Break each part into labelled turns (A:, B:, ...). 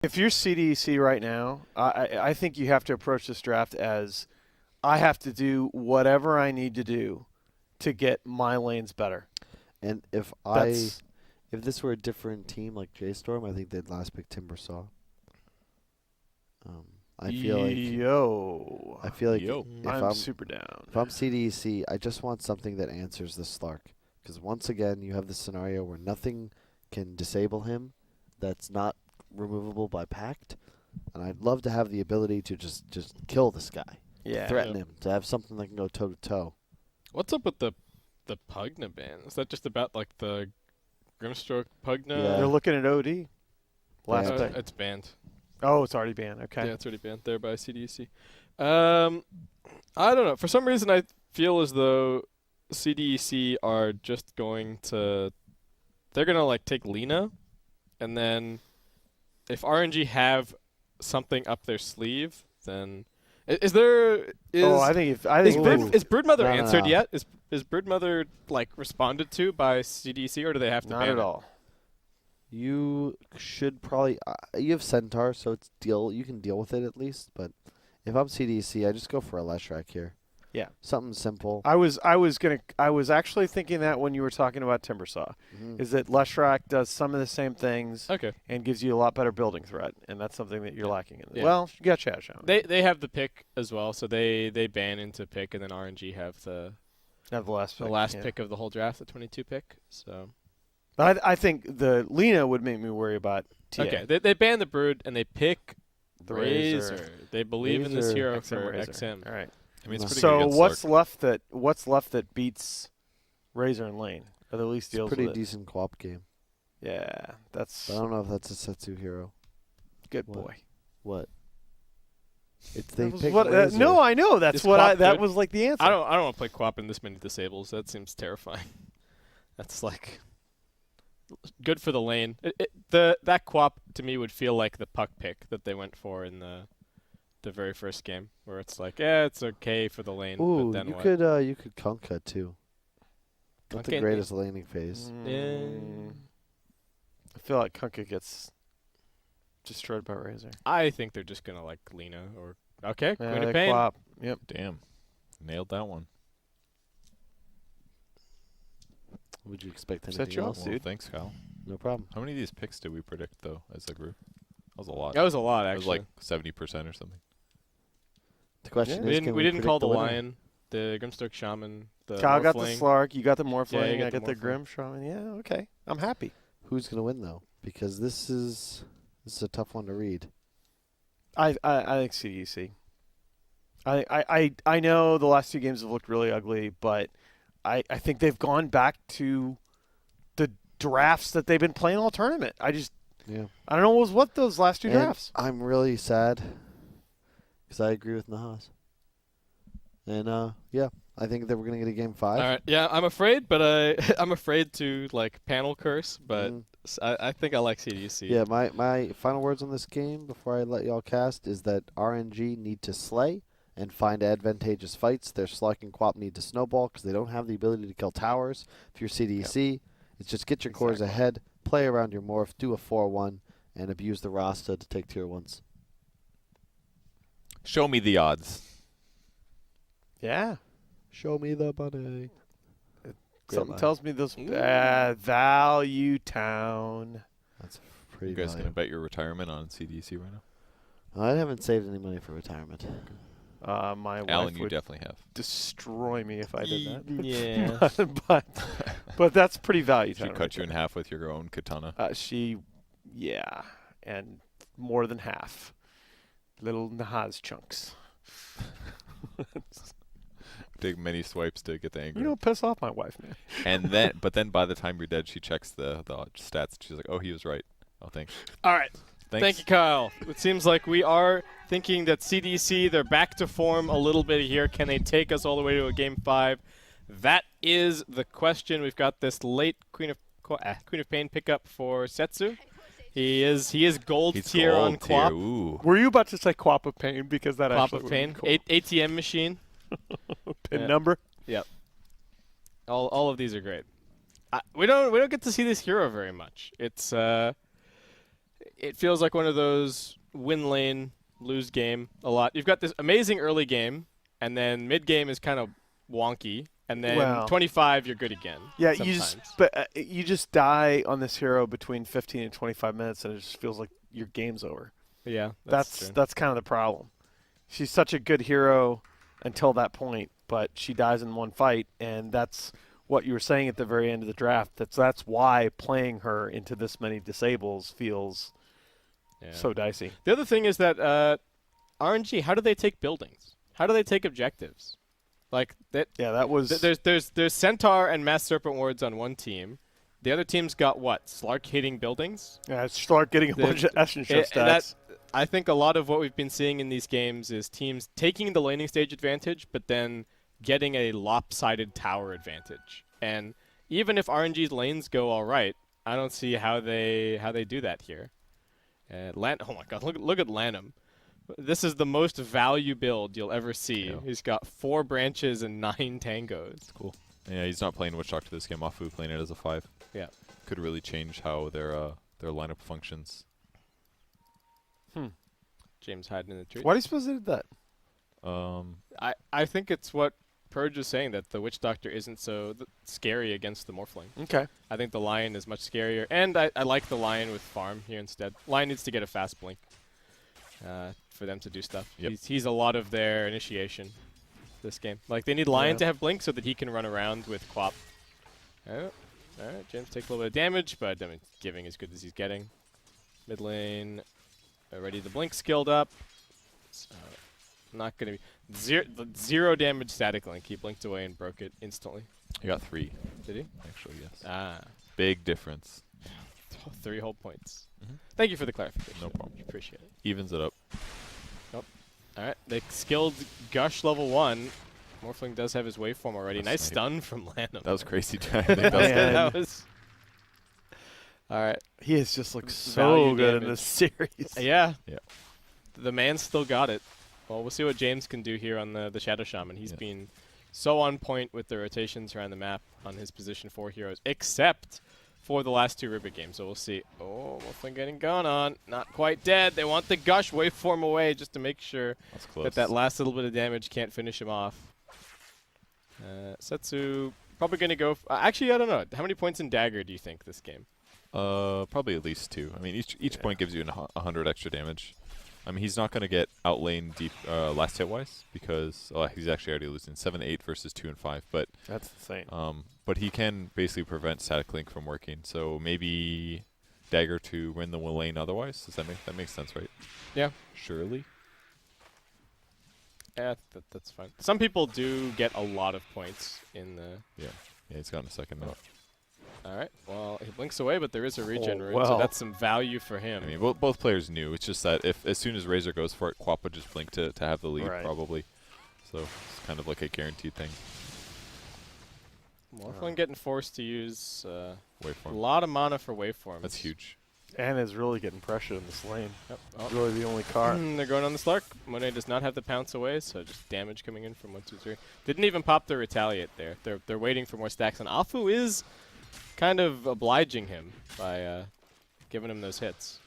A: If you're CDEC right now, I think you have to approach this draft as I have to do whatever I need to do to get my lanes better.
B: And if
A: That's
B: this were a different team like J-Storm, I think they'd last pick Timbersaw. I feel like
A: yo.
B: if
A: I'm super down.
B: If I'm CDEC, I just want something that answers the Slark. Because once again, you have this scenario where nothing can disable him that's not removable by Pact. And I'd love to have the ability to just kill this guy.
A: Yeah.
B: Threaten him. To have something that can go toe-to-toe.
C: What's up with the Pugna ban? Is that just about like the Grimstroke Pugna?
B: Yeah.
A: They're looking at OD. Last pick.
C: It's banned.
A: Oh, it's already banned. Okay.
C: Yeah, it's already banned there by CDEC. I don't know. For some reason, I feel as though CDEC are just going to... They're going to, like, take Lena, and then if RNG have something up their sleeve, then... Is Broodmother answered yet? Is Broodmother, like, responded to by CDEC, or do they have to ban it?
A: Not at all.
B: You should probably... you have Centaur, so you can deal with it at least. But if I'm CDC, I just go for a Leshrac here.
A: Yeah.
B: Something simple.
A: I was actually thinking that when you were talking about Timbersaw. Is that Leshrac does some of the same things and gives you a lot better building threat, and that's something that you're lacking in.
C: Yeah.
A: Well, you got Shadowshown.
C: They have the pick as well, so they ban into pick, and then RNG have the last pick of the whole draft, the 22 pick. So,
A: but I think the Lena would make me worry about TA.
C: Okay, they ban the Brood and they pick
A: the
C: Razor. They believe in this hero for XM.
A: All right.
D: I mean, it's pretty
A: so
D: good
A: what's left that beats Razor and Lane? Or at least deals
B: it's a pretty
A: with it?
B: decent co-op game.
A: Yeah, that's.
B: But I don't know if that's a Setsu hero.
A: Good boy.
B: What? It's
A: no, I know. That's what that was like the answer.
C: I don't want to play co-op in this many disables. That seems terrifying. That's like good for the lane. That co-op to me would feel like the puck pick that they went for in the very first game, where it's like, yeah, it's okay for the lane.
B: Ooh,
C: but then
B: you
C: what?
B: could Kunkka too. Not the greatest laning phase.
A: I feel like Kunkka gets destroyed by Razor.
C: I think they're just gonna like Lena or Queen of Pain.
A: Co-op. Yep.
D: Damn, nailed that one.
B: Would you expect anything else?
D: Well, thanks, Kyle.
B: No problem.
D: How many of these picks did we predict though as a group? That was a lot.
C: That was a lot, actually.
D: It was like 70% or something.
B: The question is,
C: we didn't call the Lion, the Grimstroke Shaman, the
A: Kyle got the
C: Morphling.
A: Slark, you got the Morphling,
C: Yeah,
A: I got the Grim Shaman. Yeah, okay. I'm happy.
B: Who's gonna win though? Because this is a tough one to read.
A: I think CDEC. I know the last two games have looked really ugly, but I think they've gone back to the drafts that they've been playing all tournament. I don't know what those last two drafts.
B: I'm really sad because I agree with Nahas. And I think that we're gonna get a game 5.
C: All right, yeah, I'm afraid, but I'm afraid to like panel curse, but I think I like CDC.
B: Yeah, my final words on this game before I let y'all cast is that RNG need to slay and find advantageous fights. Their Slark and Quap need to snowball because they don't have the ability to kill towers. If you're CDC, it's just get your cores ahead, play around your morph, do a 4-1, and abuse the Rasta to take tier 1s.
D: Show me the odds.
A: Yeah.
B: Show me the money.
A: Something tells me this Value Town.
B: That's pretty.
D: You guys gonna bet your retirement on CDC right now?
B: I haven't saved any money for retirement.
A: My
D: Alan,
A: wife
D: you
A: would
D: definitely have.
A: destroy me if I did that.
C: Yeah.
A: but that's pretty value
D: She
A: town.
D: cut you in half with your own katana.
A: And more than half. Little Nahaz chunks.
D: Take many swipes to get the anger.
A: You don't piss off my wife, man.
D: And but then by the time you're dead, she checks the stats. She's like, oh, he was right. Oh, thanks.
C: All right.
D: Thanks.
C: Thank you, Kyle. It seems like we are thinking that CDC, they're back to form a little bit here. Can they take us all the way to a game 5? That is the question. We've got this late Queen of Pain pickup for Setsu. He is gold tier on Quap.
A: Were you about to say Quap of Pain because that
C: Quap
A: actually
C: of Pain.
A: Cool.
C: ATM machine.
A: Pin number.
C: Yep. All of these are great. We don't get to see this hero very much. It's it feels like one of those win lane, lose game a lot. You've got this amazing early game, and then mid game is kind of wonky, and then
A: Well,
C: 25 you're good again.
A: Yeah,
C: sometimes.
A: you just die on this hero between 15 and 25 minutes, and it just feels like your game's over.
C: Yeah,
A: That's
C: true.
A: kind of the problem. She's such a good hero until that point, but she dies in one fight, and that's what you were saying at the very end of the draft. That's why playing her into this many disables feels so dicey.
C: The other thing is that RNG, how do they take buildings? How do they take objectives? Like that.
A: Yeah, that was.
C: There's Centaur and Mass Serpent Wards on one team. The other team's got what? Slark hitting buildings.
A: Yeah, Slark getting a bunch of Essential stats.
C: I think a lot of what we've been seeing in these games is teams taking the laning stage advantage, but then getting a lopsided tower advantage. And even if RNG's lanes go all right, I don't see how they do that here. Oh my God! Look at Lanham. This is the most value build you'll ever see.
D: Yeah.
C: He's got 4 branches and 9 tangos.
D: Cool. Yeah, he's not playing Witch Doctor this game. Afu playing it as a 5.
C: Yeah.
D: Could really change how their lineup functions.
C: James hiding in the tree.
A: Why do you suppose they did that?
C: I think it's what Purge was saying, that the Witch Doctor isn't so scary against the Morphling.
A: Okay.
C: I think the Lion is much scarier, and I like the Lion with Farm here instead. Lion needs to get a fast blink for them to do stuff.
D: Yep.
C: He's a lot of their initiation this game. Like, they need Lion to have blink so that he can run around with Quap. Oh, alright, James takes a little bit of damage, but I mean, giving as good as he's getting. Mid lane, already the blink skilled up. So, not going to be... Zero damage static link. He blinked away and broke it instantly.
D: He got 3.
C: Did he?
D: Actually, yes.
C: Ah.
D: Big difference.
C: 3 whole points. Thank you for the clarification.
D: No problem.
C: Appreciate it.
D: Evens it up.
C: Alright, they skilled Gush level 1. Morphling does have his waveform already.
D: That's
C: Nice stun from Lanham.
D: That was crazy.
C: That was... Alright.
A: He has just looked
C: Value
A: so good in
C: damage.
A: this series.
C: Yeah.
D: Yeah.
C: The man still got it. Well, we'll see what James can do here on the Shadow Shaman. He's been so on point with the rotations around the map on his position 4 heroes, except for the last 2 Ribbit games. So we'll see. Oh, Morphling getting gone on. Not quite dead. They want the Gush waveform away just to make sure that last little bit of damage can't finish him off. Setsu probably going to go... actually, I don't know. How many points in Dagger do you think this game?
D: Probably at least 2. I mean, each point gives you 100 extra damage. I mean, he's not going to get outlane deep last hit-wise because he's actually already losing 7-8 versus 2 and 5. But
A: that's insane.
D: But he can basically prevent static link from working. So maybe Dagger to win the lane otherwise. Does that make sense, right?
C: Yeah.
D: Surely.
C: Yeah, that's fine. Some people do get a lot of points in the...
D: Yeah, he's gotten a second now.
C: Alright, well, he blinks away, but there is a regen rune, so
A: well.
C: that's some value for him.
D: I mean, both players knew. It's just that as soon as Razor goes for it, Quap would just blink to have the lead, probably. So it's kind of like a guaranteed thing.
C: Morphling getting forced to use a
D: Waveform.
C: lot of mana for waveforms.
D: That's huge.
A: And is really getting pressure in this lane.
C: Yep. Oh.
A: Really the only car.
C: They're going on the Slark. Monet does not have the pounce away, so just damage coming in from 1, 2, 3. Didn't even pop the retaliate there. They're waiting for more stacks, and Afu is kind of obliging him by giving him those hits.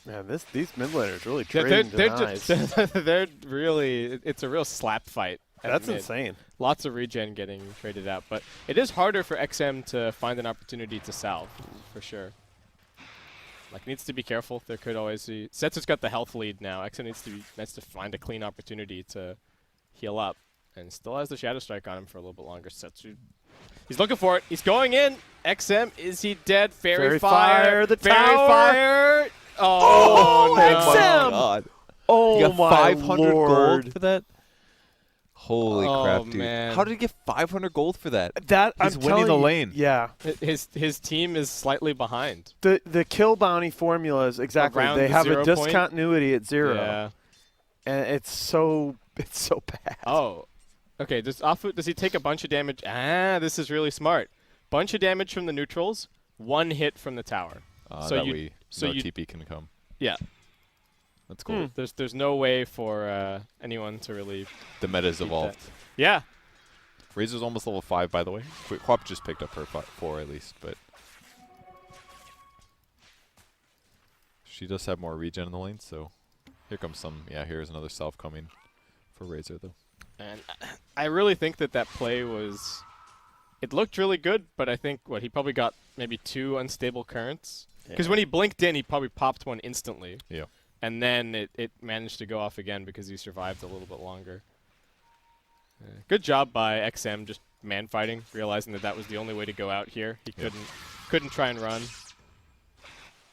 A: Man, these mid laners really trading denies.
C: They're really... It's a real slap fight.
A: That's insane.
C: Lots of regen getting traded out, but it is harder for XM to find an opportunity to salve, for sure. Like, needs to be careful. There could always be... Setsu's got the health lead now. XM needs to find a clean opportunity to heal up, and still has the Shadow Strike on him for a little bit longer. Setsu, he's looking for it. He's going in. XM, is he dead? Fairy Fire.
A: The
C: Fairy
A: tower.
C: Fire. Oh, no.
A: XM.
D: God.
A: Oh,
D: you got
A: my
D: 500
A: Lord.
D: gold for that? Holy crap, dude.
C: Man.
D: How did he get 500 gold for that?
A: He's
D: winning the lane.
A: Yeah.
C: His team is slightly behind.
A: The kill bounty formula is exactly.
C: Around
A: They
C: the
A: have
C: 0
A: a
C: point?
A: discontinuity at 0.
C: Yeah.
A: And it's so bad.
C: Oh. Okay, does he take a bunch of damage? Ah, this is really smart. Bunch of damage from the neutrals, 1 hit from the tower.
D: So that way no
C: you
D: TP can come.
C: Yeah.
D: That's cool.
C: There's no way for anyone to really...
D: The meta's evolved.
C: Yeah.
D: Razor's almost level 5, by the way. Quap just picked up her 4 at least, but she does have more regen in the lane, so here comes some. Yeah, here's another self coming for Razor, though.
C: And I really think that play was... It looked really good, but I think, he probably got maybe 2 unstable currents. Because when he blinked in, he probably popped one instantly.
D: Yeah.
C: And then it managed to go off again because he survived a little bit longer. Good job by XM just man fighting, realizing that was the only way to go out here. He couldn't try and run.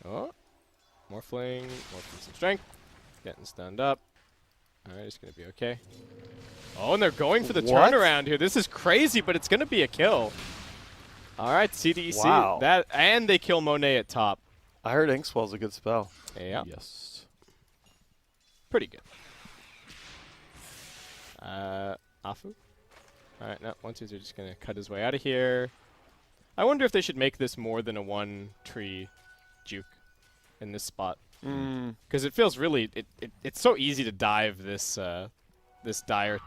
C: Oh, Morphling some strength, getting stunned up. All right, it's gonna be okay. Oh, and they're going for the turnaround here. This is crazy, but it's gonna be a kill. All right, CDEC.
A: Wow.
C: And they kill Monet at top.
A: I heard Inkswell's a good spell.
C: Yeah.
D: Yes.
C: Pretty good. Afu. All right, now once he's just gonna cut his way out of here. I wonder if they should make this more than a 1-tree juke in this spot, because it feels really it's so easy to dive this this dire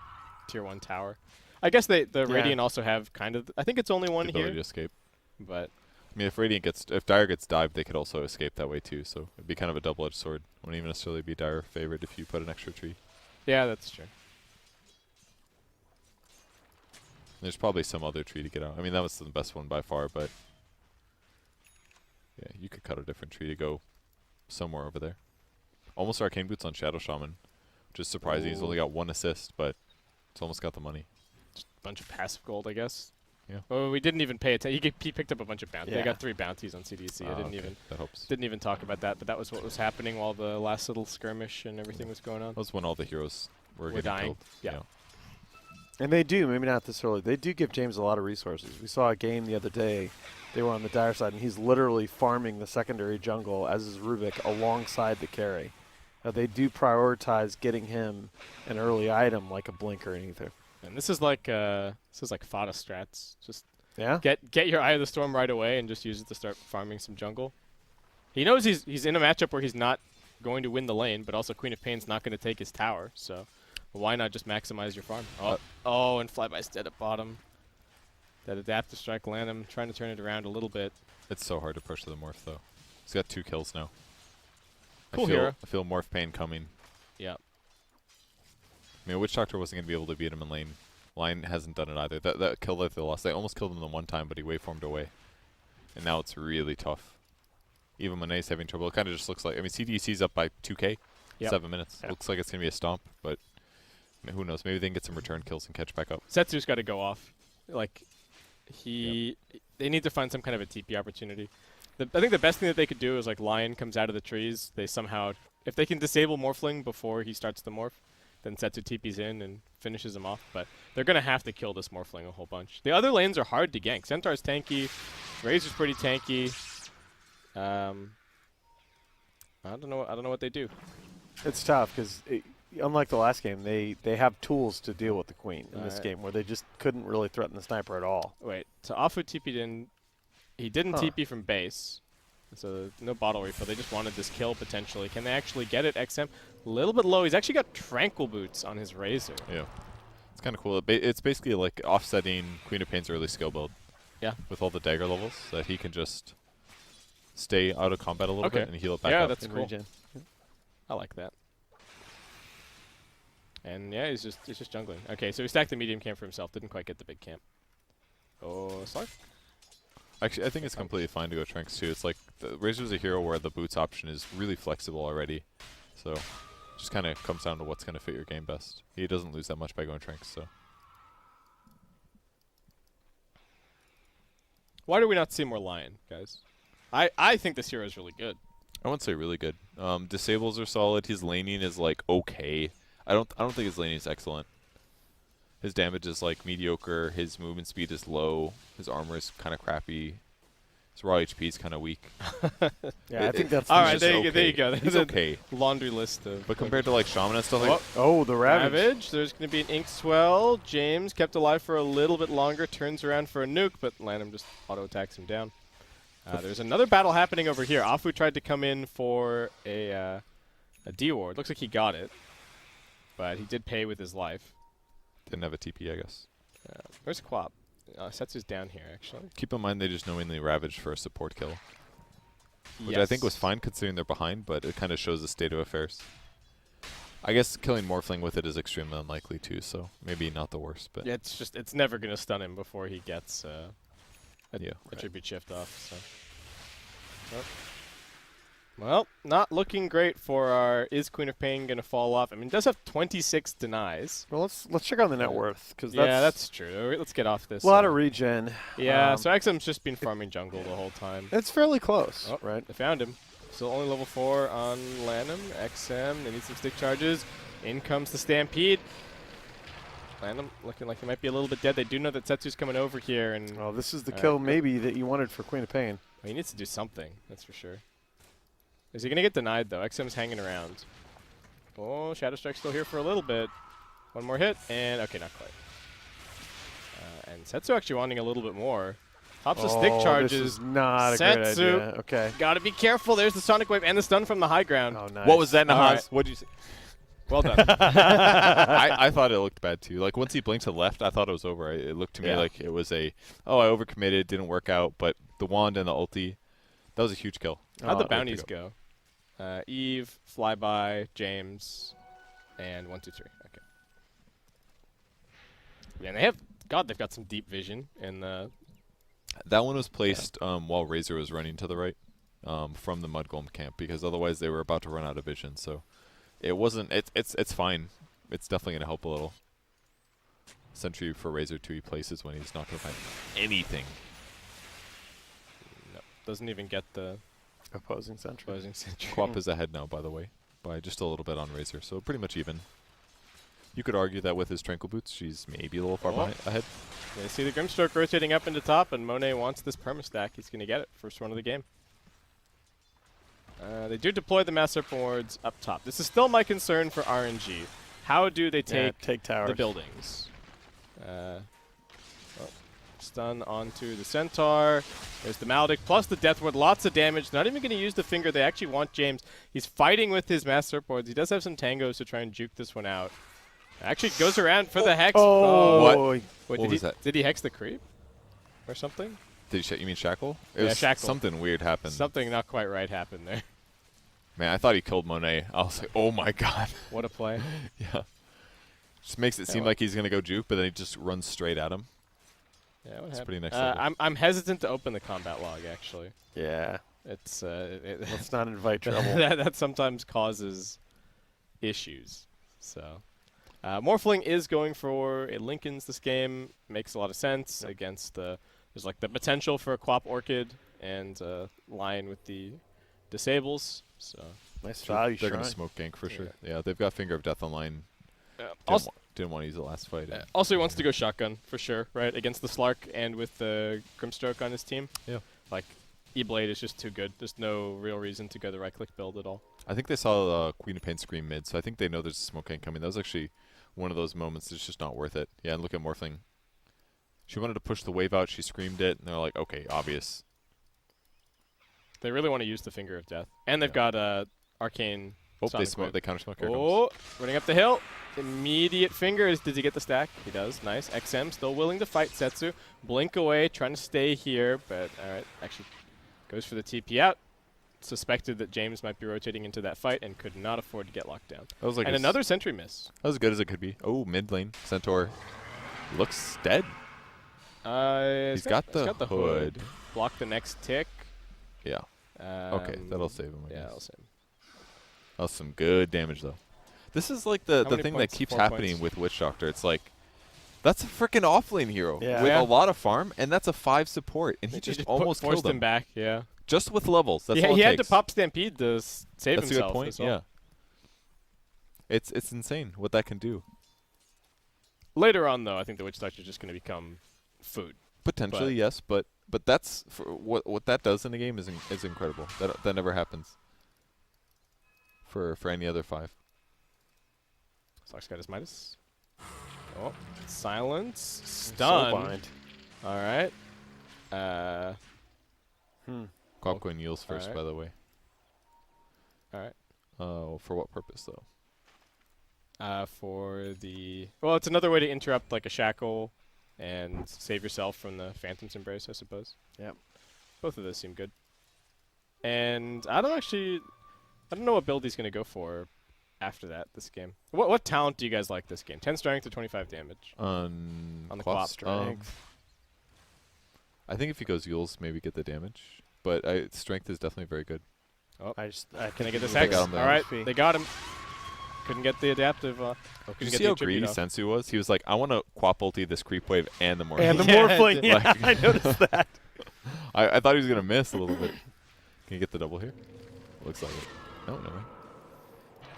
C: tier 1 tower. I guess the Radiant also have kind of. I think it's only one
D: The ability
C: here,
D: to escape.
C: but
D: I mean, if Dire gets dived, they could also escape that way too. So it'd be kind of a double-edged sword. Wouldn't even necessarily be Dire favorite if you put an extra tree.
C: yeah, that's true.
D: There's probably some other tree to get out. I mean, that was the best one by far, but yeah, you could cut a different tree to go somewhere over there. Almost Arcane Boots on Shadow Shaman, which is surprising. He's only got 1 assist, but it's almost got the money.
C: Just a bunch of passive gold, I guess.
D: Yeah.
C: Well, we didn't even pay attention. He picked up a bunch of bounties.
A: Yeah.
C: They got 3 bounties on CDC. I
D: That helps.
C: didn't even talk about that, but that was what was happening while the last little skirmish and everything was going on.
D: That was when all the heroes were
C: We're
D: getting
C: dying.
D: killed.
C: Yeah.
A: And they do, maybe not this early, they do give James a lot of resources. We saw a game the other day, they were on the Dire side, and he's literally farming the secondary jungle, as is Rubik, alongside the carry. They do prioritize getting him an early item like a blink or anything.
C: And this is like Fada strats. Just
A: Yeah?
C: get your Eye of the Storm right away and just use it to start farming some jungle. He knows he's in a matchup where he's not going to win the lane, but also Queen of Pain's not going to take his tower, so why not just maximize your farm? And Flyby Stead at bottom. That Adaptive Strike land him, trying to turn it around a little bit.
D: It's so hard to push the Morph, though. He's got 2 kills now.
C: Cool hero.
D: I feel Morph Pain coming.
C: Yeah.
D: I mean, Witch Doctor wasn't going to be able to beat him in lane. Line hasn't done it either. That kill that they lost, they almost killed him the one time, but he waveformed away. And now it's really tough. Even Monet's having trouble. It kind of just looks like, I mean, CDC's up by 2k, 7 minutes.
A: Yep.
D: Looks like it's going to be a stomp, but I mean, who knows? Maybe they can get some return kills and catch back up.
C: Setsu's got to go off. Like, they need to find some kind of a TP opportunity. I think the best thing that they could do is, like, Lion comes out of the trees. They somehow, if they can disable Morphling before he starts the morph, then Setsu TP's in and finishes him off. But they're going to have to kill this Morphling a whole bunch. The other lanes are hard to gank. Centaur's tanky. Razor's pretty tanky. I don't know what they do.
A: It's tough because, unlike the last game, they have tools to deal with the queen in this
C: Alright.
A: game where they just couldn't really threaten the sniper at all.
C: Wait, so Afu TP'd in. He didn't TP from base, so no bottle refill. They just wanted this kill potentially. Can they actually get it? XM a little bit low. He's actually got Tranquil Boots on his Razor.
D: Yeah. It's kind of cool. It's basically like offsetting Queen of Pain's early skill build.
C: Yeah.
D: With all the dagger levels, so that he can just stay out of combat a little bit and heal it back
C: Yeah,
D: up.
C: that's
A: in
C: cool.
A: regen.
C: I like that. And yeah, he's just jungling. Okay, so he stacked the medium camp for himself. Didn't quite get the big camp. Oh, Slark.
D: Actually, I think it's completely fine to go Tranks too. It's like Razor's a hero where the boots option is really flexible already, so it just kind of comes down to what's going to fit your game best. He doesn't lose that much by going Tranks, so.
C: Why do we not see more Lion, guys? I think this hero is really good.
D: I wouldn't say really good. Disables are solid. His laning is like okay. I don't think his laning is excellent. His damage is like mediocre. His movement speed is low. His armor is kind of crappy. His raw HP is kind of weak.
A: Yeah, I think that's
C: all
D: He's
C: right.
D: just
C: There you
D: okay.
C: go.
D: He's
C: There's a
D: okay.
C: laundry list of.
D: But compared to like Shaman and stuff like
A: Oh, the Ravage.
C: Ravage. There's going to be an Ink Swell. James kept alive for a little bit longer. Turns around for a nuke, but Lanham just auto attacks him down. There's another battle happening over here. Afu tried to come in for a D ward. Looks like he got it, but he did pay with his life.
D: didn't have a TP, I guess.
C: Where's Quap? Setsu's down here, actually.
D: Keep in mind they just knowingly ravaged for a support kill, which
C: Yes.
D: I think was fine considering they're behind, but it kind of shows the state of affairs. I guess killing Morphling with it is extremely unlikely too, so maybe not the worst. But
C: Yeah, it's never going to stun him before he gets a
D: yeah,
C: attribute shift off. So. Well, not looking great for our Is Queen of Pain going to fall off. I mean, it does have 26 denies.
A: Well, let's check on the net worth because
C: Yeah, that's true. Let's get off this.
A: a lot of regen.
C: Yeah, so XM's just been farming jungle the whole time.
A: It's fairly close,
C: Oh,
A: right?
C: They found him. Still only level 4 on Lanham. XM, they need some stick charges. In comes the Stampede. Lanham looking like he might be a little bit dead. They do know that Setsu's coming over here, and
A: Oh, this is the
C: All
A: kill
C: right,
A: maybe that you wanted for Queen of Pain.
C: he needs to do something, that's for sure. Is he going to get denied, though? XM's hanging around. Oh, Shadow Strike's still here for a little bit. One more hit, and okay, not quite. And Setsu actually wanting a little bit more. Pops the stick charges.
A: This is not a great
C: Setsu.
A: idea. Okay.
C: Gotta be careful. There's the Sonic Wave and the stun from the high ground.
A: Oh, nice.
D: what was that,
C: All
D: Nahaz?
C: right.
D: What did you say?
C: Well done.
D: I thought it looked bad too. Like once he blinked to the left, I thought it was over. It looked to me
A: Yeah.
D: like it was I overcommitted, didn't work out. But the wand and the ulti, that was a huge kill.
C: How'd the
A: Oh,
C: bounties go? Eve, Flyby, James, and 1, 2, 3. Okay. Yeah, and they've got some deep vision in the.
D: That one was placed while Razor was running to the right from the Mud Golem camp because otherwise they were about to run out of vision. So it wasn't. It's fine. It's definitely gonna help a little. Sentry for Razor to places when he's not gonna find anything.
C: No, doesn't even get the
A: Opposing sentry.
C: opposing sentry.
D: Quap is ahead now, by the way, by just a little bit on Razor, so pretty much even. You could argue that with his Tranquil Boots, she's maybe a little far ahead.
C: They see the Grimstroke rotating up into top, and Monet wants this permastack. He's going to get it. First run of the game. They do deploy the Mass Serpent Wards up top. This is still my concern for RNG. How do they take
A: towers.
C: the buildings? Stun onto the Centaur. There's the Maldic plus the Death Ward. Lots of damage. Not even going to use the finger. They actually want James. He's fighting with his Mass Serpent Wards. He does have some tangos to try and juke this one out. Actually goes around for the Hex.
A: Oh,
C: Wait,
D: What
C: did
D: was
C: he,
D: that?
C: Did he Hex the creep? Or something?
D: Did you mean Shackle? It
C: Yeah,
D: was
C: Shackle.
D: Something weird happened.
C: Something not quite right happened there.
D: Man, I thought he killed Monet. I was like, oh my god.
C: What a play.
D: Yeah. Just makes it seem
C: well.
D: like he's gonna go juke, but then he just runs straight at him.
C: Yeah, what
D: It's
C: happened?
D: pretty next level.
C: I'm hesitant to open the combat log, actually.
A: yeah.
C: It's
A: Let's not invite trouble.
C: that sometimes causes issues. So, Morphling is going for a Lincolns this game. Makes a lot of sense against the. There's like the potential for a Quap Orchid and Lion with the disables. So
A: Nice value
D: They're gonna
A: shrine.
D: smoke gank for sure. Yeah, they've got Finger of Death online.
C: also,
D: Didn't want to use the last fight.
C: also he wants to go shotgun for sure, right? Against the Slark and with the Grimstroke on his team.
D: Yeah.
C: Like E-Blade is just too good. There's no real reason to go the right-click build at all.
D: I think they saw Queen of Pain scream mid, so I think they know there's a smoke gank coming. That was actually one of those moments that's just not worth it. Yeah, and look at Morphling. She wanted to push the wave out. She screamed it, and they're like, okay, obvious.
C: They really want to use the Finger of Death. And they've got Arcane
D: Oh,
C: Sonic
D: they
C: Wave.
D: they counter smoke. Here it
C: Oh, running up the hill. Immediate finger. Does he get the stack? He does. Nice. XM still willing to fight Setsu. Blink away, trying to stay here, but all right. Actually, goes for the TP out. Suspected that James might be rotating into that fight and could not afford to get locked down.
D: That was like
C: And another sentry miss.
D: That was as good as it could be. Oh, mid lane. Centaur looks dead.
C: He's
D: got the
C: hood.
D: hood.
C: Block the next tick.
D: Yeah. Okay, that'll save him. I
C: Yeah,
D: guess.
C: that'll save him.
D: That was some good damage, though. This is like the
C: many
D: thing
C: points?
D: that keeps
C: 4
D: happening
C: points.
D: with Witch Doctor. It's like, that's a freaking offlane hero
A: Yeah.
D: with
C: Yeah.
D: a lot of farm, and that's a 5 support, and he
C: He
D: just
C: just
D: almost
C: forced
D: killed
C: him back. Yeah.
D: Just with levels. That's all
C: he
D: it
C: had to
D: takes.
C: pop Stampede to save
D: That's a
C: himself.
D: good point.
C: as well.
D: Yeah. It's insane what that can do.
C: Later on, though, I think the Witch Doctor is just going to become food.
D: Potentially, yes, but that's for what that does in a game is incredible. That never happens for any other 5.
C: Sox got his Midas. Oh, silence. Stun.
A: Soulbind.
C: All right.
D: Quapcoin yields first,
C: Alright.
D: by the way.
C: All right.
D: For what purpose though?
C: For the well, it's another way to interrupt like a shackle and save yourself from the Phantom's Embrace, I suppose.
A: Yep.
C: Both of those seem good. And I don't know what build he's going to go for after that this game. What talent do you guys like this game? 10 strength to 25 damage?
D: On
C: the
D: Quap
C: Quap.
A: Strength.
D: I think if he goes Yules, maybe get the damage. But strength is definitely very good.
C: Oh,
A: I
C: can I get this
D: They
C: Hex?
D: got him there.
C: All right,
A: HP.
C: they got him. Couldn't get the adaptive.
D: Did
C: Couldn't
D: you
C: get
D: see
C: the
D: how
C: attribute
D: greedy
C: off.
D: Sensu was? He was like, I want to Quap ulti this creep wave and the more.
A: And the
C: Yeah,
A: Morphling. Yeah,
D: like-
A: I noticed that.
D: I thought he was going to miss a little bit. Can you get the double here? Looks like it. No way.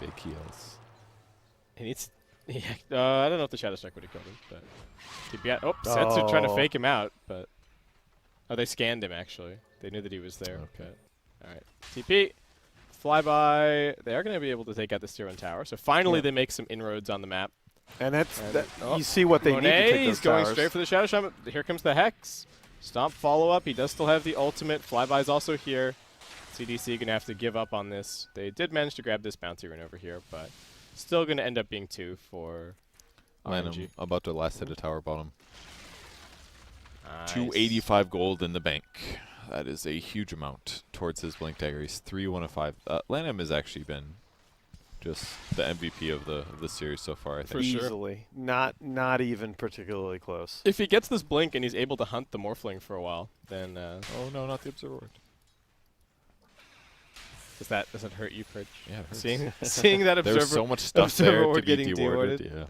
D: Big kills.
C: He needs. Yeah, I don't know if the Shadow Strike would have killed him, but TP out. Oh, Setsu trying to
A: Oh.
C: fake him out, but they scanned him actually. They knew that he was there.
D: Okay.
C: But, all right, TP, flyby. They are going to be able to take out the tier 1 tower. So finally,
A: Yeah.
C: they make some inroads on the map.
A: And that's
C: And-
A: that,
C: oh,
A: you see what they need to
C: Monet,
A: take those
C: he's going
A: towers.
C: straight for the Shadow Shaman. Here comes the Hex. Stomp follow up. He does still have the ultimate. Flyby's also here. CDC going to have to give up on this. They did manage to grab this bounty rune over here, but still going to end up being 2 for
D: Lanham
C: RNG.
D: about to last hit a tower bottom.
C: Nice.
D: 285 gold in the bank. That is a huge amount towards his Blink Dagger. He's 3-1 of 5. Lanham has actually been just the MVP of the series so far, I
C: For
D: think.
C: sure.
A: Easily. Not even particularly close.
C: If he gets this blink and he's able to hunt the Morphling for a while, then
D: Oh, no, not the Observer.
C: does that hurt you, Pridge?
D: Yeah, it hurts.
C: Seeing that
D: There's
C: Observer
D: so much stuff
C: Observer
D: there to
C: Ward
D: be
C: getting
D: dewarded.
C: dewarded.
D: Yeah.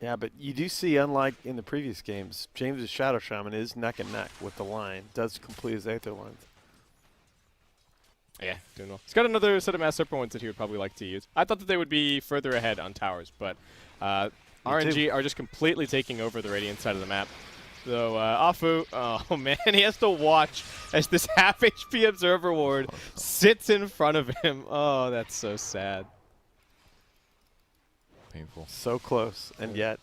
A: Yeah, but you do see, unlike in the previous games, James's Shadow Shaman is neck and neck with the line. Does complete his Aether lines.
C: Yeah, doing well. He's got another set of Mass Serpent ones that he would probably like to use. I thought that they would be further ahead on towers, but RNG are just completely taking over the Radiant side of the map. So Afu, oh man, he has to watch as this half HP Observer Ward sits in front of him. Oh, that's so sad.
D: Painful.
A: So close, and yet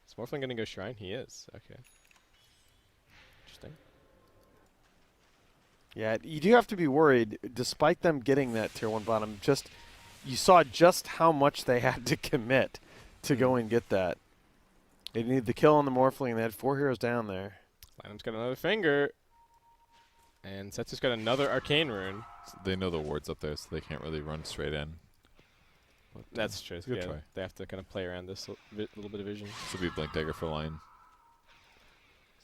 C: Is Morphling going to go Shrine? He is. Okay. Interesting.
A: yeah, you do have to be worried. Despite them getting that tier 1 bottom, you saw just how much they had to commit to go and get that. They needed the kill on the Morphling. They had 4 heroes down there.
C: Lanham's got another finger. And Setsu's got another Arcane Rune.
D: So they know the ward's up there, so they can't really run straight in. But,
C: That's true.
D: it's a good
C: Yeah,
D: try.
C: they have to kind of play around this little bit of vision.
D: This will be Blink Dagger for line.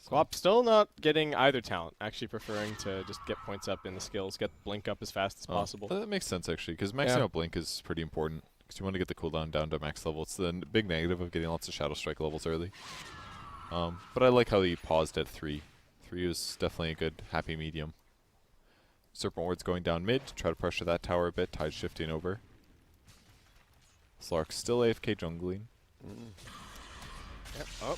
C: Quap still not getting either talent, actually preferring to just get points up in the skills, get Blink up as fast as possible.
D: That makes sense, actually, because maxing
C: Yeah.
D: out Blink is pretty important. Because you want to get the cooldown down to max level. It's the big negative of getting lots of Shadow Strike levels early. But I like how he paused at 3. 3 is definitely a good, happy medium. Serpent Ward's going down mid to try to pressure that tower a bit. Tide shifting over. Slark still AFK jungling.
C: Yep. Oh,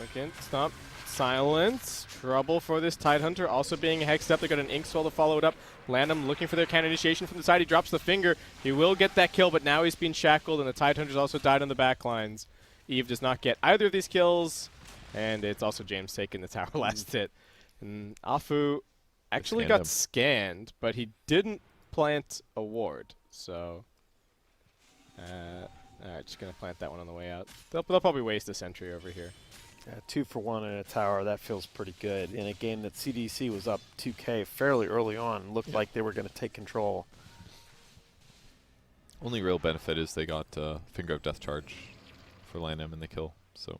C: again, stop. Silence. Trouble for this Tidehunter. Also being hexed up. They got an Ink Swell to follow it up. Lanham looking for their counter initiation from the side. He drops the finger. He will get that kill, but now he's being shackled, and the Tidehunter's also died on the back lines. Eve does not get either of these kills, and it's also James taking the tower last hit. And Afu actually
D: scanned
C: got
D: him.
C: scanned, but he didn't plant a ward, so... Alright, just going to plant that one on the way out. They'll probably waste a sentry over here.
A: Yeah, 2 for 1 in a tower. That feels pretty good in a game that CDC was up 2K fairly early on. Looked like they were going to take control.
D: Only real benefit is they got Finger of Death charge for Lanham in the kill. So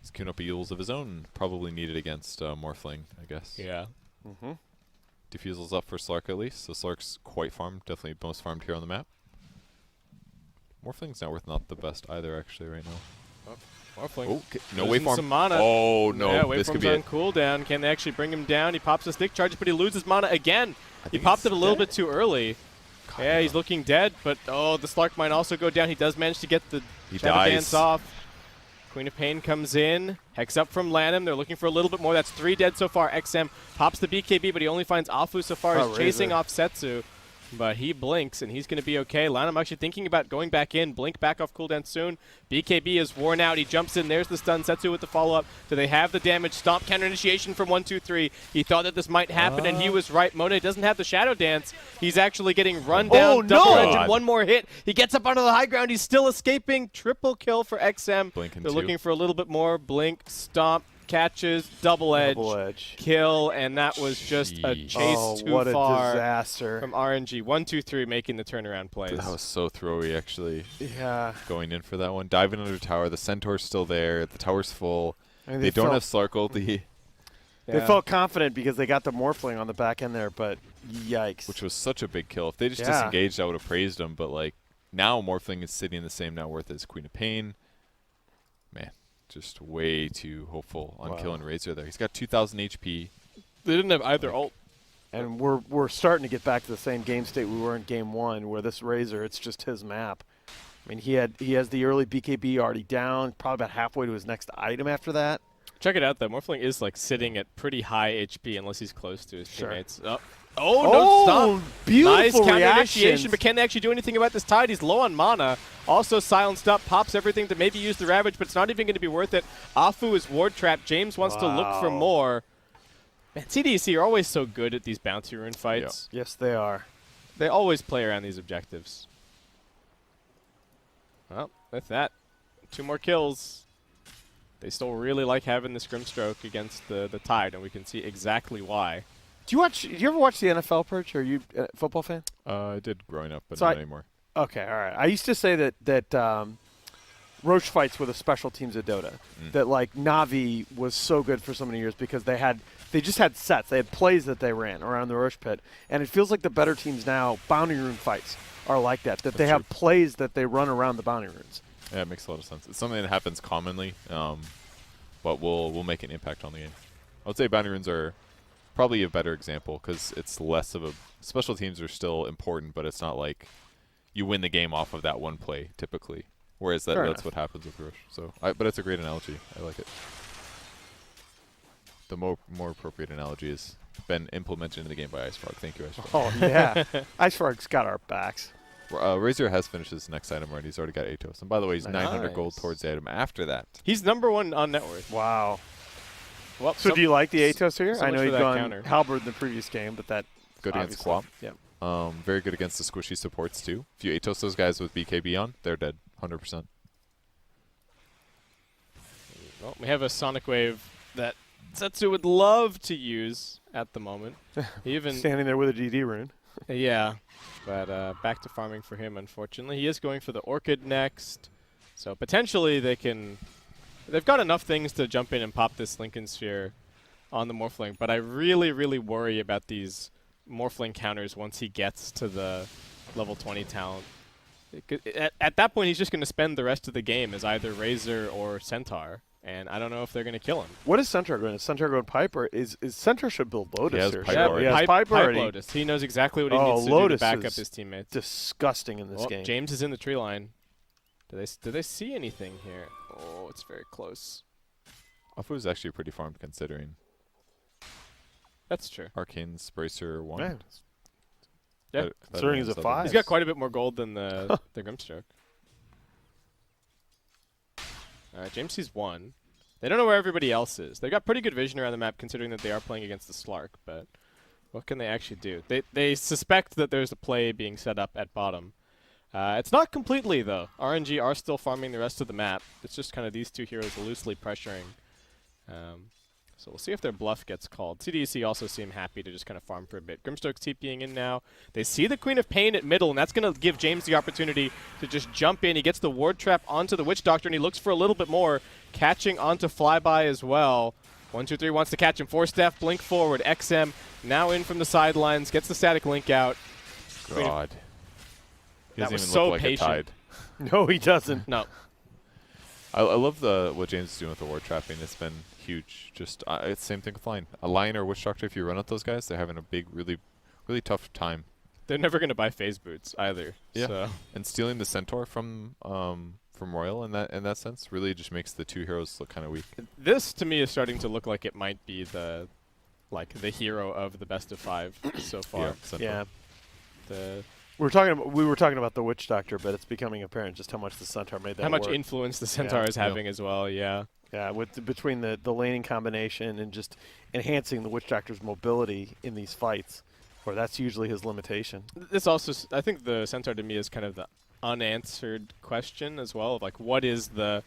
D: he's queuing up a Yules of his own, probably needed against Morphling, I guess.
C: Yeah.
A: Mm-hmm.
D: Diffusel's up for Slark at least, so Slark's quite farmed, definitely most farmed here on the map. Morphling's networth not the best either, actually, right now.
C: Morphling.
D: Oh, no
C: Losing
D: waveform.
C: some mana.
D: Oh no,
C: Yeah,
D: this could
C: waveform's
D: be
C: on
D: it.
C: cooldown. Can they actually bring him down? He pops a stick charge, but he loses mana again.
D: I
C: He
D: think
C: popped
D: it's
C: it a little
D: dead.
C: bit too early.
D: God,
C: Yeah,
D: no.
C: he's looking dead, but oh, the Slark might also go down. He does manage to get the
D: He
C: Shadow
D: dies.
C: Dance off. Queen of Pain comes in. Hex up from Lanham. They're looking for a little bit more. That's 3 dead so far. XM pops the BKB, but he only finds Afu so far.
A: Oh,
C: He's chasing
A: Razor.
C: off Setsu. but he blinks, and he's going to be okay. Lanham actually thinking about going back in. Blink back off cooldown soon. BKB is worn out. He jumps in. There's the stun. Setsu with the follow-up. Do they have the damage? Stomp counter initiation from 1-2-3. He thought that this might happen, and he was right. Monet doesn't have the Shadow Dance. He's actually getting run down.
A: Oh,
C: Double
A: no!
C: edge and one more hit. He gets up onto the high ground. He's still escaping. Triple kill for XM.
D: Blink and
C: They're
D: two.
C: looking for a little bit more. Blink, stomp, catches, double edge, kill, and that was just a
D: Jeez.
C: chase too
A: what a
C: far
A: disaster.
C: from RNG. 1-2-3 making the turnaround plays.
D: That was so throwy, actually.
A: Yeah.
D: Going in for that one. Diving under tower. The Centaur's still there. The tower's full.
A: I mean,
D: They don't
A: felt-
D: have Slark ulti,
A: They felt confident because they got the Morphling on the back end there, but yikes.
D: which was such a big kill. If they just
A: Yeah.
D: disengaged, I would have praised them. But, like, now Morphling is sitting in the same net worth as Queen of Pain. Man, just way too hopeful on
A: Wow.
D: killing Razor there. He's got 2,000 HP.
C: They didn't have either ult.
A: And we're starting to get back to the same game state we were in game one, where this Razor, it's just his map. I mean, he has the early BKB already down, probably about halfway to his next item after that.
C: Check it out, though. Morphling is like sitting at pretty high HP unless he's close to his
A: Sure.
C: teammates. Oh, no stop.
A: Beautiful
C: Nice counter
A: reaction.
C: initiation, but can they actually do anything about this Tide? He's low on mana. Also silenced up, pops everything to maybe use the Ravage, but it's not even going to be worth it. Afu is ward trapped. James wants to look for
A: Wow.
C: more. Man, CDEC are always so good at these bounty rune fights.
A: Yes, they are.
C: They always play around these objectives. Well, with that, 2 more kills. They still really like having this Grimstroke against the Tide, and we can see exactly why.
A: Do you ever watch the NFL, Perch? Are you a football fan?
D: I did growing up, but
A: So
D: not anymore.
A: Okay, all right. I used to say that Roach fights were the special teams of Dota. That like Navi was so good for so many years because they just had sets. They had plays that they ran around the Roach pit, and it feels like the better teams now, bounty rune fights, are like that. That they have plays that they run around the bounty runes.
D: Yeah, it makes a lot of sense. It's something that happens commonly, but will make an impact on the game. I would say bounty runes are probably a better example because it's less of a special teams are still important, but it's not like you win the game off of that one play typically. Whereas
A: Fair
D: that's
A: enough.
D: what happens with Roche. So, but it's a great analogy. I like it. The more appropriate analogy has been implemented into the game by IceFrog. Thank you, IceFrog.
A: Oh yeah, IceFrog's got our backs.
D: Razor has finished his next item already. He's already got Atos. And by the way, he's 900 gold
C: Nice.
D: towards the item after that.
C: He's #1 on net worth.
A: Wow.
C: Well,
A: So do you like the Atos here?
C: so
A: I
C: much
A: know
C: for
A: he'd
C: that
A: gone
C: counter.
A: Halberd in the previous game, but that
D: Good against
A: obviously-
D: Quap.
A: Yeah.
D: Very good against the squishy supports too. If you Atos those guys with BKB on, they're dead. 100%.
C: Well, we have a Sonic Wave that Setsu would love to use at the moment. Even
A: Standing there with a GD rune.
C: yeah, but back to farming for him, unfortunately. He is going for the Orchid next, so potentially they've got enough things to jump in and pop this Lincoln Sphere on the Morphling, but I really, really worry about these Morphling counters once he gets to the level 20 talent. At that point, he's just going to spend the rest of the game as either Razor or Centaur, and I don't know if they're going to kill him.
A: What is Centaur going? Is Centaur going Pipe, or is Centaur should build Lotus
D: He has
A: here?
D: Pipe
A: Yeah,
D: already.
A: he has Pipe already.
C: Lotus. He knows exactly what he
A: Oh,
C: needs to
A: Lotus
C: do to back up
A: is
C: his teammates.
A: Disgusting in this
C: Oh,
A: game.
C: James is in the tree line. Do they see anything here? Oh, it's very close.
D: Afu is actually pretty farmed considering
C: That's true.
D: Arcane's Bracer 1.
A: Man,
C: Yeah.
D: Better
A: considering
D: than
A: he's a
D: his
A: 5.
D: other-
C: He's got quite a bit more gold than the Grimstroke. All right, James sees 1. They don't know where everybody else is. They've got pretty good vision around the map considering that they are playing against the Slark, but what can they actually do? They suspect that there's a play being set up at bottom. It's not completely, though. RNG are still farming the rest of the map. It's just kind of these two heroes loosely pressuring. So we'll see if their bluff gets called. CDEC also seem happy to just kind of farm for a bit. Grimstroke's TPing in now. They see the Queen of Pain at middle, and that's going to give James the opportunity to just jump in. He gets the ward trap onto the Witch Doctor, and he looks for a little bit more, catching onto Flyby as well. 1-2-3 wants to catch him. 4-staff, blink forward. XM now in from the sidelines, gets the static link out.
D: God. He
C: That
D: doesn't
C: was
D: even
C: so
D: look like
C: patient.
D: a Tide.
A: No, he doesn't.
C: No.
D: I love what James is doing with the ward trapping. It's been huge. Just it's the same thing with Lion. A Lion or Witch Doctor, if you run at those guys, they're having a big, really, really tough time.
C: They're never going to buy phase boots either.
D: Yeah.
C: So.
D: And stealing the Centaur from Royal in that sense really just makes the two heroes look kind of weak.
C: This, to me, is starting to look like it might be the hero of the best of 5 so far.
D: Yeah, Centaur.
A: Yeah. We were talking about the Witch Doctor, but it's becoming apparent just how much the Centaur made that
C: how much
A: work.
C: influence the Centaur is having as well. Yeah.
A: Yeah, between the laning combination and just enhancing the Witch Doctor's mobility in these fights, where that's usually his limitation.
C: This also, I think the Centaur to me is kind of the unanswered question as well, of like, what is the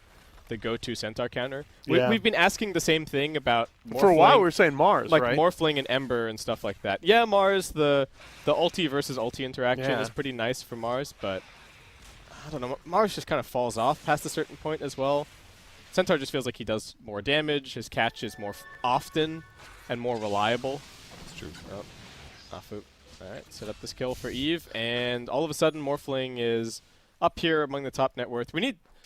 C: go-to Centaur counter?
A: Yeah.
C: We've been asking the same thing about Morphling,
A: For a while, we were saying Mars,
C: like
A: right?
C: Morphling and Ember and stuff like that. Yeah, Mars, the ulti versus ulti interaction is pretty nice for Mars, but I don't know. Mars just kind of falls off past a certain point as well. Centaur just feels like he does more damage. His catch is more often and more reliable.
D: That's true.
C: Oh, Afu. All right, set up this kill for Eve, and all of a sudden Morphling is up here among the top net worth.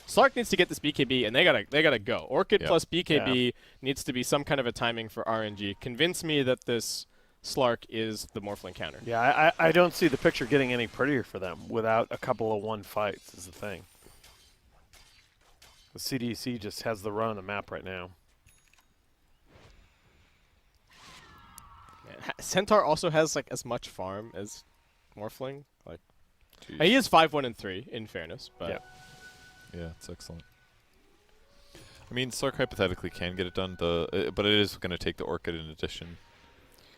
C: Slark needs to get this BKB, and they gotta go. Orchid plus BKB needs to be some kind of a timing for RNG. Convince me that this Slark is the Morphling counter.
A: Yeah, I don't see the picture getting any prettier for them without a couple of one fights is the thing. The CDEC just has the run on the map right now.
C: Man, Centaur also has like as much farm as Morphling. Like he
D: Jeez.
C: is 5-1 and 3 in fairness, but
D: Yeah, it's excellent. I mean, Slark hypothetically can get it done, but it is going to take the Orchid in addition.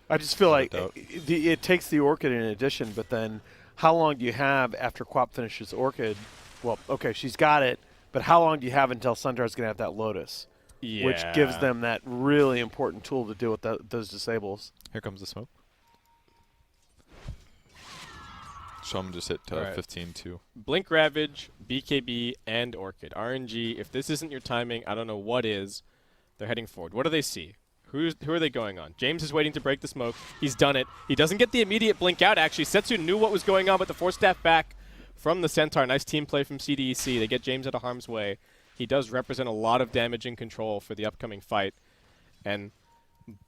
A: I just feel like
D: doubt.
A: it takes the Orchid in addition, but then how long do you have after Quap finishes Orchid? Well, okay, she's got it, but how long do you have until Centaur's going to have that Lotus?
C: yeah.
A: Which gives them that really important tool to deal with those disables.
D: Here comes the smoke. Shum just hit
C: Alright.
D: 15 too.
C: Blink Ravage, BKB, and Orchid. RNG, if this isn't your timing, I don't know what is. They're heading forward. What do they see? Who are they going on? James is waiting to break the smoke. He's done it. He doesn't get the immediate blink out, actually. Setsu knew what was going on, but the force staff back from the Centaur. Nice team play from CDEC. They get James out of harm's way. He does represent a lot of damage and control for the upcoming fight. And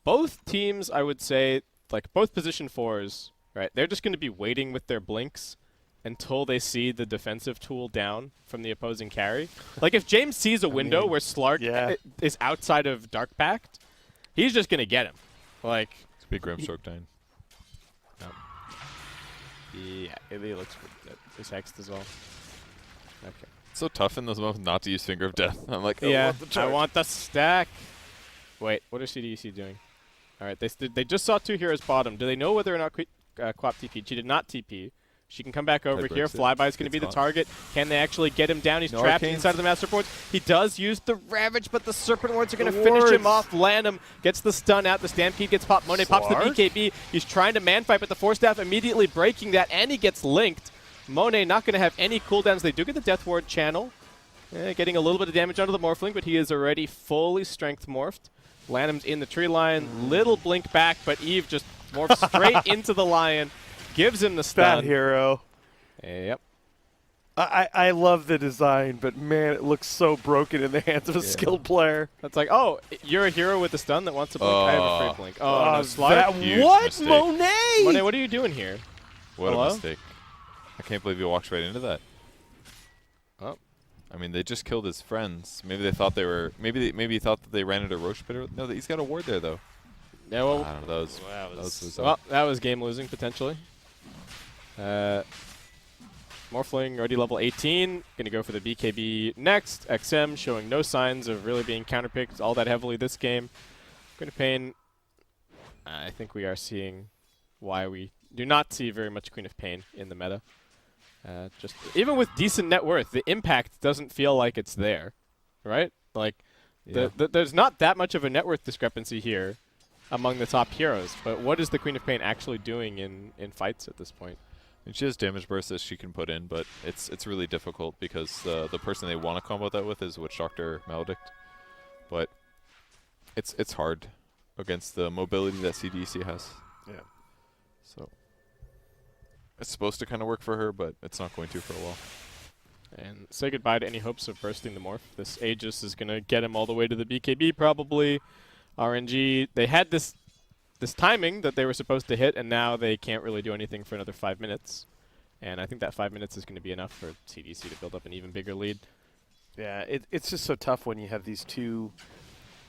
C: both teams, I would say, like both position 4s, right, they're just going to be waiting with their blinks until they see the defensive tool down from the opposing carry. Like if James sees a window where Slark is outside of Dark Pact, he's just going to get him. Like,
D: It's a big Grimstroke dying.
C: yeah, it looks good. He's hexed as well. Okay.
D: It's so tough in those moments not to use Finger of Death. I'm like,
C: Yeah,
D: oh,
C: I want the stack. Wait, what is CDEC doing? All right, they just saw 2 heroes bottom. Do they know whether or not Quap TP? She did not TP. She can come back over here.
D: breaks it.
C: Flyby is going to be the target. Can they actually get him down? He's trapped
D: Arcanes.
C: inside of the Master Forge. He does use the Ravage, but the Serpent Wards are going to finish him off. Lanham gets the stun out. The Stampede gets popped. Monet pops the BKB. He's trying to man fight, but the Force Staff immediately breaking that, and he gets linked. Monet not going to have any cooldowns. They do get the Death Ward channel. Getting a little bit of damage onto the Morphling, but he is already fully strength morphed. Lanham's in the tree line. Little blink back, but Eve just morphs straight into the Lion. Gives him the stun.
A: That hero.
C: Yep.
A: I love the design, but man, it looks so broken in the hands of a skilled player.
C: That's like, oh, you're a hero with a stun that wants to blink. I have a free blink. Oh, no, Slark.
D: Huge
A: What?
D: mistake.
A: Monet!
C: Monet, what are you doing here?
D: What
C: Hello?
D: a mistake. I can't believe he walked right into that.
C: Oh.
D: I mean, they just killed his friends. Maybe they thought they were. Maybe he thought that they ran into Roche Bitter. No, he's got a ward there though.
C: Yeah, well,
D: I don't know.
C: that was game losing potentially. Morphling already level 18. Going to go for the BKB next. XM showing no signs of really being counterpicked all that heavily this game. Queen of Pain. I think we are seeing why we do not see very much Queen of Pain in the meta. Just even with decent net worth, the impact doesn't feel like it's there, right? Like, there's not that much of a net worth discrepancy here among the top heroes. But what is the Queen of Pain actually doing in fights at this point?
D: And she has damage bursts that she can put in, but it's really difficult because the person they want to combo that with is Witch Doctor Maledict. But it's hard against the mobility that CDEC has.
A: Yeah.
D: So it's supposed to kind of work for her, but it's not going to for a while.
C: And say goodbye to any hopes of bursting the morph. This Aegis is going to get him all the way to the BKB probably. RNG, they had this timing that they were supposed to hit, and now they can't really do anything for another 5 minutes. And I think that 5 minutes is going to be enough for CDC to build up an even bigger lead.
A: Yeah, it's just so tough when you have these two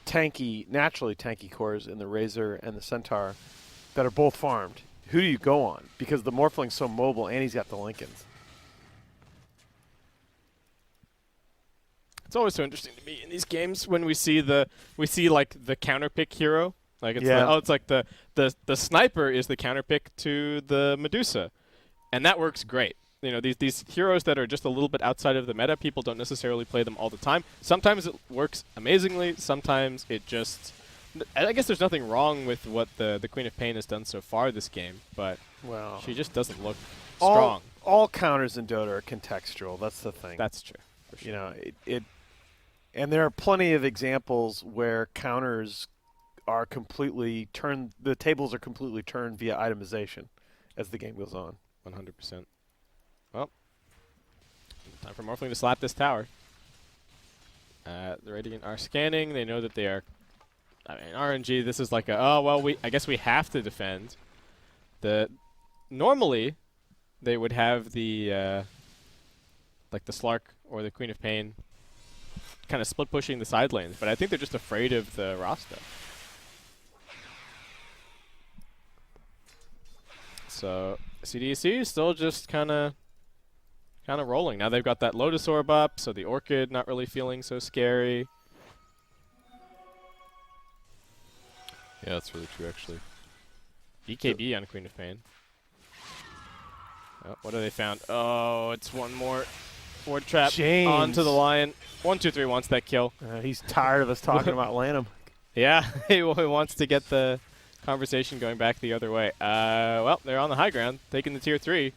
A: naturally tanky cores in the Razor and the Centaur that are both farmed. who do you go on? Because the Morphling's so mobile, and he's got the Lincolns.
C: It's always so interesting to me in these games when we see like the counter pick hero. Like it's
A: Yeah.
C: like, oh, it's like the sniper is the counter pick to the Medusa, and that works great. You know, these heroes that are just a little bit outside of the meta, people don't necessarily play them all the time. Sometimes it works amazingly. Sometimes it just. I guess there's nothing wrong with what the Queen of Pain has done so far this game, but
A: Well,
C: she just doesn't look strong.
A: All counters in Dota are contextual. That's the thing.
C: That's true. For sure.
A: You know, and there are plenty of examples where counters are completely turned. The tables are completely turned via itemization as the game goes on.
C: 100%. Well, time for Morphling to slap this tower. The Radiant are scanning. They know that they are. I mean, RNG. This is like a. Oh well, I guess we have to defend. Normally, they would have the like the Slark or the Queen of Pain, kind of split pushing the side lanes, but I think they're just afraid of the Rasta. So CDEC is still just kind of rolling. Now they've got that Lotus Orb up, so the Orchid not really feeling so scary.
D: Yeah, that's really true, actually.
C: BKB on Queen of Pain. Oh, what have they found? Oh, it's one more ward trap
A: James.
C: onto the Lion. 1-2-3 wants that kill.
A: He's tired of us talking about Lanham.
C: Yeah, he wants to get the conversation going back the other way. Well, they're on the high ground, taking the tier 3.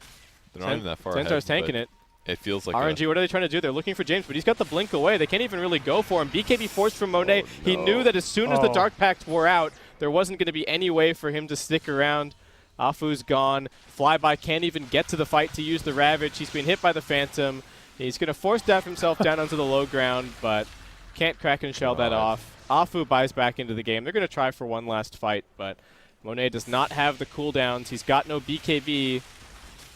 D: They're not even that far
C: Centaur's
D: ahead,
C: tanking
D: but
C: it.
D: It feels like
C: RNG, what are they trying to do? They're looking for James, but he's got the blink away. They can't even really go for him. BKB forced from Monet.
A: Oh,
C: He
A: no.
C: knew that as soon as the
A: Oh.
C: Dark Pact wore out, there wasn't going to be any way for him to stick around. Afu's gone. Flyby can't even get to the fight to use the Ravage. He's been hit by the Phantom. He's going to force staff himself down onto the low ground, but can't crack and shell that off. Afu buys back into the game. They're going to try for one last fight, but Monet does not have the cooldowns. He's got no BKB.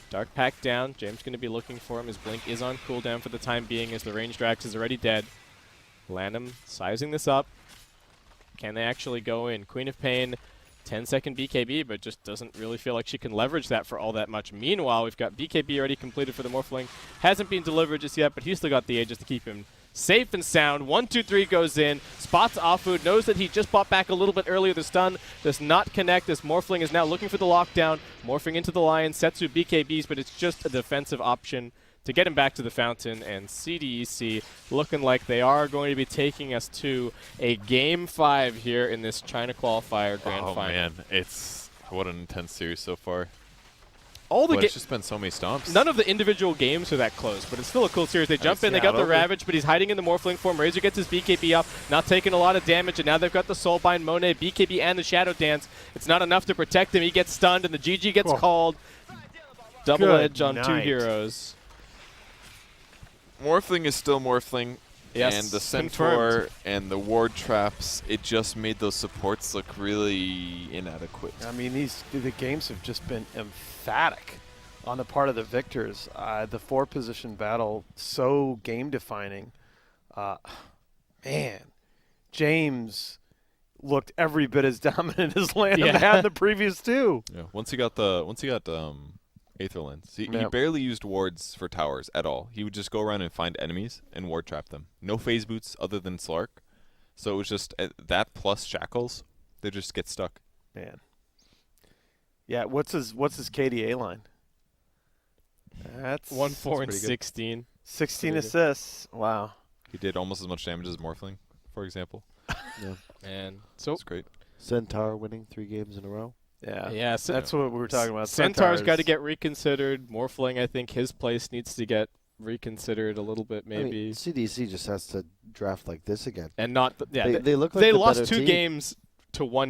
C: Dark Pact down. James going to be looking for him. His blink is on cooldown for the time being as the ranged Drax is already dead. Lanham sizing this up. Can they actually go in? Queen of Pain, 10-second BKB, but just doesn't really feel like she can leverage that for all that much. Meanwhile, we've got BKB already completed for the Morphling. Hasn't been delivered just yet, but he's still got the Aegis to keep him safe and sound. 1-2-3 goes in. Spots Afu, knows that he just bought back a little bit earlier. The stun does not connect as Morphling is now looking for the lockdown. Morphing into the Lion, Setsu BKBs, but it's just a defensive option to get him back to the fountain. And CDEC looking like they are going to be taking us to a Game 5 here in this China Qualifier Grand
D: Oh
C: Final.
D: man, it's what an intense series so far.
C: All the
D: It's just been so many stomps.
C: None of the individual games are that close, but it's still a cool series. They jump in, they got the Ravage, but he's hiding in the Morphling form. Razor gets his BKB up, not taking a lot of damage, and now they've got the Soulbind, Monet, BKB, and the Shadow Dance. It's not enough to protect him. He gets stunned, and the GG gets called. Double
A: Good
C: edge on two
A: night.
C: heroes.
D: Morphling is still Morphling.
C: Yes,
D: and the
C: confirmed.
D: Centaur and the ward traps, it just made those supports look really inadequate.
A: I mean, the games have just been emphatic on the part of the victors. The 4-position battle, so game-defining. Man, James looked every bit as dominant as Lanham had in the previous two.
D: Yeah. Once he got Aether Lens, he
A: Yep.
D: barely used wards for towers at all. He would just go around and find enemies and ward trap them. No phase boots other than Slark. So it was just that plus shackles, they just get stuck.
A: Man. Yeah, what's his KDA line? That's
C: 1, 4, and
D: pretty good.
C: 16.
A: 16
C: pretty good.
A: assists. Wow.
D: He did almost as much damage as Morphling, for example.
B: Yeah.
C: And so
D: That's great.
B: Centaur winning 3 games in a row.
A: Yeah.
C: so
A: That's what we were talking about.
C: Centaur's got to get reconsidered. Morphling, I think his place needs to get reconsidered a little bit, maybe.
B: I mean, CDC just has to draft like this again.
C: And not,
B: They look like
C: they
B: the
C: lost
B: better
C: 2
B: team.
C: games to 1